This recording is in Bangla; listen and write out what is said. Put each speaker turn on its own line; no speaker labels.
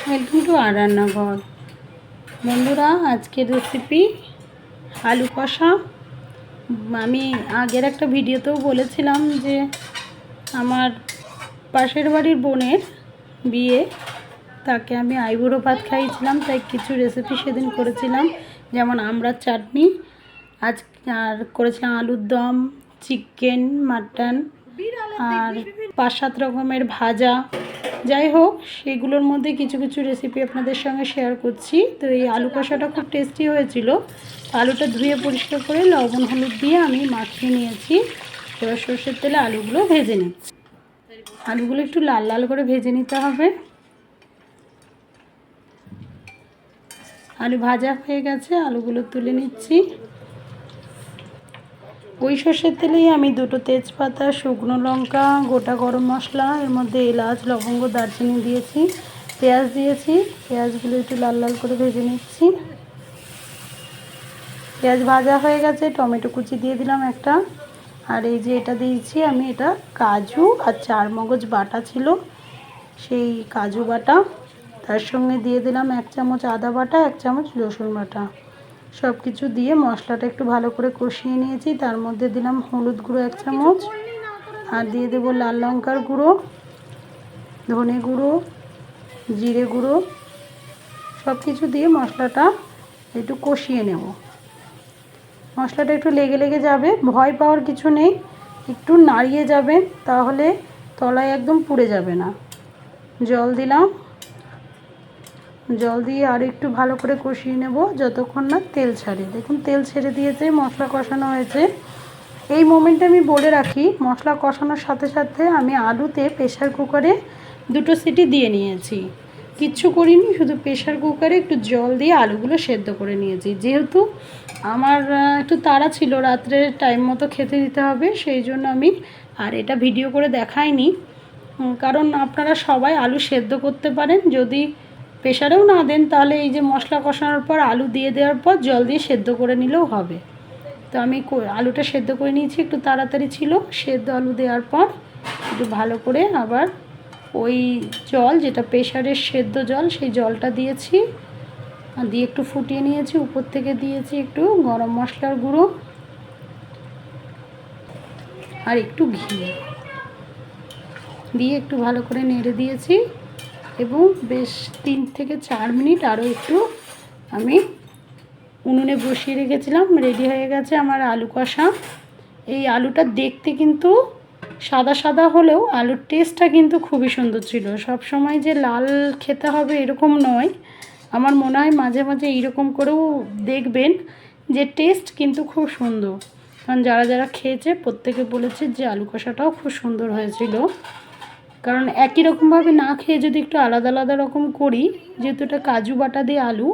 ওয়েলকাম টু আর রান্নাঘর। বন্ধুরা, আজকের রেসিপি আলু কষা। আমি আগের একটা ভিডিওতেও বলেছিলাম যে আমার পাশের বাড়ির বোনের বিয়ে, তাকে আমি আইবুড়ো ভাত খাইয়েছিলাম, তাই কিছু রেসিপি সেদিন করেছিলাম, যেমন আমড়ার চাটনি, আজ আর করেছিলাম আলুর দম, চিকেন, মাটন আর 5-7 রকমের ভাজা। যাই হোক, সেগুলোর মধ্যে কিছু কিছু রেসিপি আপনাদের সঙ্গে শেয়ার করছি। তো এই আলু কষাটা খুব টেস্টি হয়েছিল। আলুটা ধুয়ে পরিষ্কার করে লবণ হলুদ দিয়ে আমি মাখিয়ে নিয়েছি। এবার সর্ষের তেলে আলুগুলো ভেজে নিচ্ছি। আলুগুলো একটু লাল লাল করে ভেজে নিতে হবে। আলু ভাজা হয়ে গেছে, আলুগুলো তুলে নিচ্ছি। ওই সর্ষের তেলেই আমি 2টো তেজপাতা, শুকনো লঙ্কা, গোটা গরম মশলা, এর মধ্যে এলাচ, লবঙ্গ, দারচিনি দিয়েছি, পেঁয়াজ দিয়েছি। পেঁয়াজগুলো একটু লাল লাল করে ভেজে নিচ্ছি। পেঁয়াজ ভাজা হয়ে গেছে, টমেটো কুচি দিয়ে দিলাম একটা। আর এই যে এটা দিয়েছি আমি, এটা কাজু আর 4 মগজ বাটা ছিল, সেই কাজু বাটা। তার সঙ্গে দিয়ে দিলাম 1 চামচ আদা বাটা, 1 চামচ রসুন বাটা। সব কিছু দিয়ে মশলাটা একটু ভালো করে কষিয়ে নিয়েছি। তার মধ্যে দিলাম হলুদ গুঁড়ো 1 চামচ, আর দিয়ে দেবো লাল লঙ্কার গুঁড়ো, ধনে গুঁড়ো, জিরে গুঁড়ো। সব কিছু দিয়ে মশলাটা একটু কষিয়ে নেব। মশলাটা একটু লেগে লেগে যাবে, ভয় পাওয়ার কিছু নেই, একটু নাড়িয়ে যাবেন, তাহলে তলায় একদম পুড়ে যাবে না। জল দিলাম, জল দিয়ে আর একটু ভালো করে কষিয়ে নেব যতক্ষণ না তেল ছাড়ে। দেখুন তেল ছেড়ে দিয়েছে, মশলা কষানো হয়েছে। এই মোমেন্টে আমি বলে রাখি, মশলা কষানোর সাথে সাথে আমি আলুতে প্রেশার কুকারে 2টো সিটি দিয়ে নিয়েছি। কিচ্ছু করিনি, শুধু প্রেশার কুকারে একটু জল দিয়ে আলুগুলো সেদ্ধ করে নিয়েছি। যেহেতু আমার একটু তাড়া ছিল, রাত্রে টাইম মতো খেতে দিতে হবে, সেই জন্য আমি আর এটা ভিডিও করে দেখাইনি। কারণ আপনারা সবাই আলু সেদ্ধ করতে পারেন, যদি প্রেশারেও না দেন তাহলে এই যে মশলা কষানোর পর আলু দিয়ে দেওয়ার পর জল দিয়ে সেদ্ধ করে নিলেও হবে। তো আমি আলুটা সেদ্ধ করে নিয়েছি, একটু তাড়াতাড়ি ছিল। সেদ্ধ আলু দেওয়ার পর একটু ভালো করে আবার ওই জল, যেটা প্রেশারের সেদ্ধ জল, সেই জলটা দিয়েছি, আর দিয়ে একটু ফুটিয়ে নিয়েছি। উপর থেকে দিয়েছি একটু গরম মশলার গুঁড়ো আর একটু ঘি দিয়ে একটু ভালো করে নেড়ে দিয়েছি, এবং বেশ 3 থেকে 4 মিনিট আরও একটু আমি উনুনে বসিয়ে রেখেছিলাম। রেডি হয়ে গেছে আমার আলু কষা। এই আলুটা দেখতে কিন্তু সাদা সাদা হলেও আলুর টেস্টটা কিন্তু খুবই সুন্দর ছিল। সব সময় যে লাল খেতে হবে এরকম নয়, আমার মনে হয় মাঝে মাঝে এইরকম করেও দেখবেন, যে টেস্ট কিন্তু খুব সুন্দর। কারণ যারা যারা খেয়েছে প্রত্যেকে বলেছে যে আলু কষাটাও খুব সুন্দর হয়েছিল। কারণ একই রকমভাবে না খেয়ে যদি একটু আলাদা আলাদা রকম করি, যেহেতু এটা কাজু বাটা দিয়ে আলু,